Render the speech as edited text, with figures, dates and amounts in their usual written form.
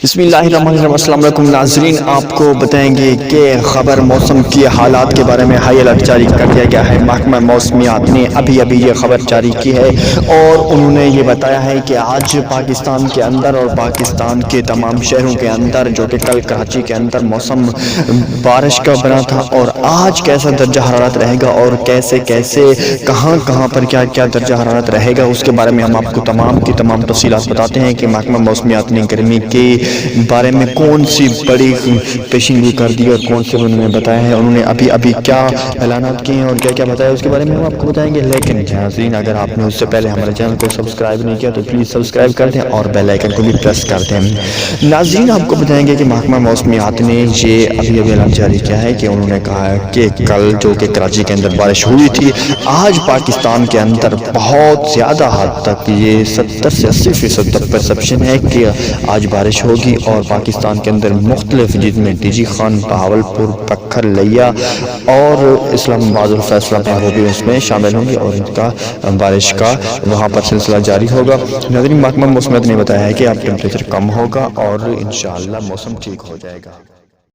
بسم اللہ الرحمن الرحیم۔ السلام علیکم ناظرین، آپ کو بتائیں گے کہ خبر موسم کی حالات کے بارے میں ہائی الرٹ جاری کر دیا گیا ہے۔ محکمہ موسمیات نے ابھی یہ خبر جاری کی ہے اور انہوں نے یہ بتایا ہے کہ آج پاکستان کے اندر اور پاکستان کے تمام شہروں کے اندر، جو کہ کل کراچی کے اندر موسم بارش کا بنا تھا، اور آج کیسا درجہ حرارت رہے گا اور کیسے کہاں پر کیا درجہ حرارت رہے گا، اس کے بارے میں ہم آپ کو تمام کی تمام تفصیلات بتاتے ہیں کہ محکمہ موسمیات نے گرمی کے بارے میں کون سی بڑی پیشن گوئی کر دی اور کون سے انہوں نے بتایا ہے، انہوں نے ابھی کیا اعلانات کیے ہیں اور کیا بتایا، اس کے بارے میں ہم آپ کو بتائیں گے۔ لیکن ناظرین، اگر آپ نے اس سے پہلے ہمارے چینل کو سبسکرائب نہیں کیا تو پلیز سبسکرائب کر دیں اور بیل آئیکن کو بھی پریس کر دیں۔ ناظرین، آپ کو بتائیں گے کہ محکمہ موسمیات نے یہ ابھی اعلان جاری کیا ہے کہ انہوں نے کہا ہے کہ کل جو کہ کراچی کے اندر بارش ہوئی تھی، آج پاکستان کے اندر بہت زیادہ حد تک یہ 70 سے 80% تک پرسپشن ہے کہ آج بارش ہوگی، اور پاکستان کے اندر مختلف جن میں ڈی جی خان، بہاولپور، پکھر، لیا اور اسلام آباد اور فیصلہ آباد وہ بھی اس میں شامل ہوں گے، اور ان کا بارش کا وہاں پر سلسلہ جاری ہوگا۔ ناظرین، محکمہ موسمیات نے بتایا ہے کہ اب ٹیمپریچر کم ہوگا اور انشاءاللہ موسم ٹھیک ہو جائے گا۔